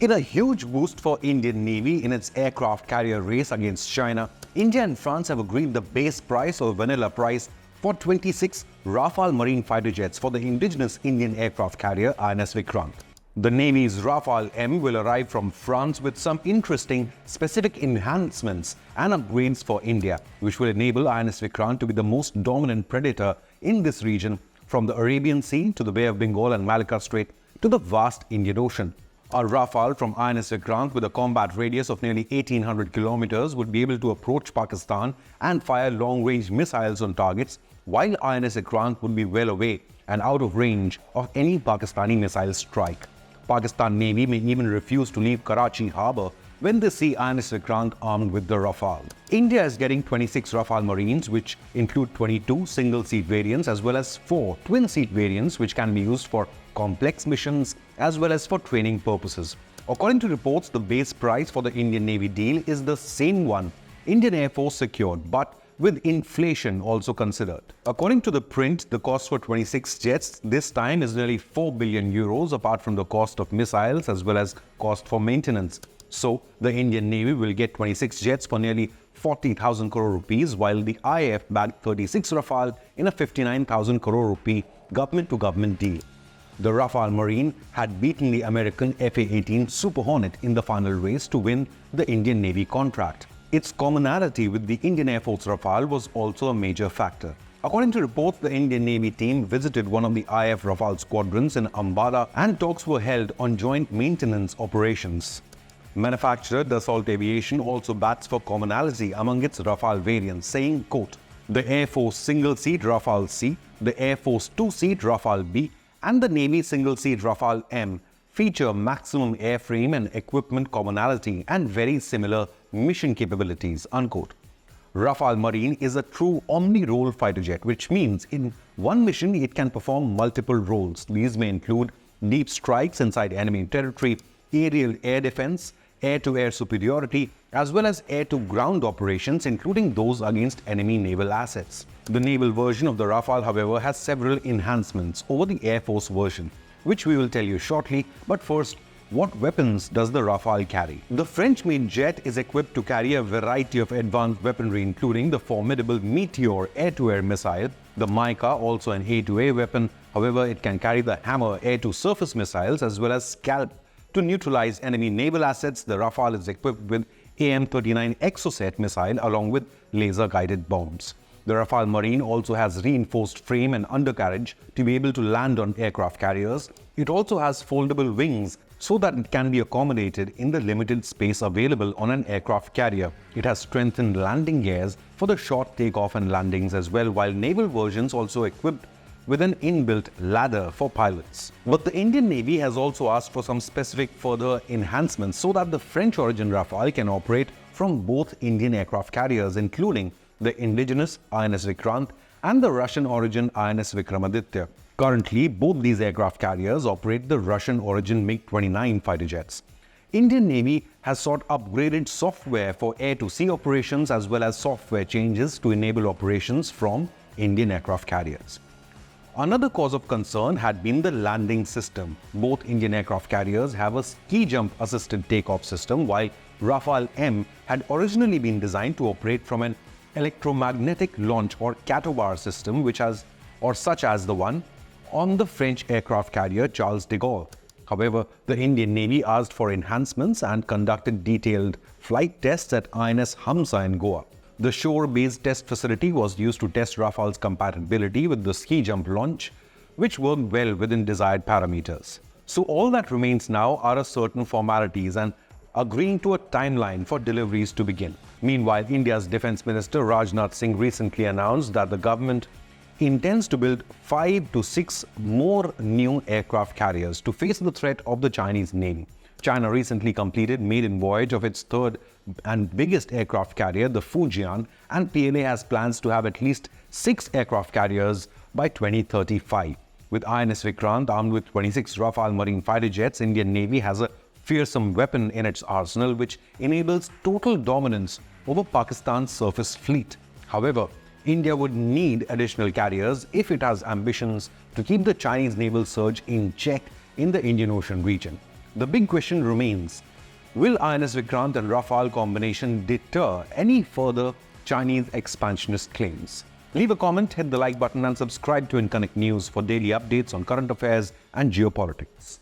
In a huge boost for Indian Navy in its aircraft carrier race against China, India and France have agreed the base price or vanilla price for 26 Rafale marine fighter jets for the indigenous Indian aircraft carrier INS Vikrant. The Navy's Rafale M will arrive from France with some interesting specific enhancements and upgrades for India, which will enable INS Vikrant to be the most dominant predator in this region, from the Arabian Sea to the Bay of Bengal and Malacca Strait to the vast Indian Ocean. A Rafale from INS Vikrant with a combat radius of nearly 1800 kilometers would be able to approach Pakistan and fire long-range missiles on targets, while INS Vikrant would be well away and out of range of any Pakistani missile strike. Pakistan Navy may even refuse to leave Karachi harbour when they see INS Vikrant armed with the Rafale. India is getting 26 Rafale Marines, which include 22 single-seat variants as well as 4 twin-seat variants, which can be used for complex missions as well as for training purposes. According to reports, the base price for the Indian Navy deal is the same one Indian Air Force secured, but with inflation also considered. According to the print, the cost for 26 jets this time is nearly 4 billion euros, apart from the cost of missiles as well as cost for maintenance. So, the Indian Navy will get 26 jets for nearly 40,000 crore rupees, while the IAF bagged 36 Rafale in a 59,000 crore rupee government-to-government deal. The Rafale Marine had beaten the American FA-18 Super Hornet in the final race to win the Indian Navy contract. Its commonality with the Indian Air Force Rafale was also a major factor. According to reports, the Indian Navy team visited one of the IAF Rafale squadrons in Ambala and talks were held on joint maintenance operations. Manufacturer Dassault Aviation also bats for commonality among its Rafale variants, saying, quote, "The Air Force single-seat Rafale C, the Air Force two-seat Rafale B, and the Navy single-seat Rafale M feature maximum airframe and equipment commonality and very similar mission capabilities," unquote. Rafale Marine is a true omni-role fighter jet, which means in one mission it can perform multiple roles. These may include deep strikes inside enemy territory, aerial air defense, air-to-air superiority, as well as air-to-ground operations, including those against enemy naval assets. The naval version of the Rafale, however, has several enhancements over the Air Force version, which we will tell you shortly. But first, what weapons does the Rafale carry? The French-made jet is equipped to carry a variety of advanced weaponry, including the formidable Meteor air-to-air missile, the Mica, also an air-to-air weapon. However, it can carry the Hammer air-to-surface missiles as well as Scalp to neutralize enemy naval assets. The Rafale is equipped with AM-39 Exocet missile along with laser-guided bombs. The Rafale Marine also has reinforced frame and undercarriage to be able to land on aircraft carriers. It also has foldable wings so that it can be accommodated in the limited space available on an aircraft carrier. It has strengthened landing gears for the short takeoff and landings as well, while naval versions also equipped with an inbuilt ladder for pilots. But the Indian Navy has also asked for some specific further enhancements so that the French origin Rafale can operate from both Indian aircraft carriers, including the indigenous INS Vikrant and the Russian origin INS Vikramaditya. Currently, both these aircraft carriers operate the Russian origin MiG-29 fighter jets. Indian Navy has sought upgraded software for air-to-sea operations as well as software changes to enable operations from Indian aircraft carriers. Another cause of concern had been the landing system. Both Indian aircraft carriers have a ski jump assisted takeoff system, while Rafale M had originally been designed to operate from an electromagnetic launch or catobar system, such as the one on the French aircraft carrier Charles de Gaulle. However, the Indian Navy asked for enhancements and conducted detailed flight tests at INS Hamza in Goa. The shore-based test facility was used to test Rafale's compatibility with the ski jump launch, which worked well within desired parameters. So all that remains now are certain formalities and agreeing to a timeline for deliveries to begin. Meanwhile, India's Defence Minister Rajnath Singh recently announced that the government intends to build 5 to 6 more new aircraft carriers to face the threat of the Chinese Navy. China recently completed maiden voyage of its third and biggest aircraft carrier, the Fujian, and PLA has plans to have at least 6 aircraft carriers by 2035. With INS Vikrant armed with 26 Rafale Marine fighter jets, Indian Navy has a fearsome weapon in its arsenal which enables total dominance over Pakistan's surface fleet. However, India would need additional carriers if it has ambitions to keep the Chinese naval surge in check in the Indian Ocean region. the big question remains, will INS Vikrant and Rafale combination deter any further Chinese expansionist claims? Leave a comment, hit the like button and subscribe to Inconnect News for daily updates on current affairs and geopolitics.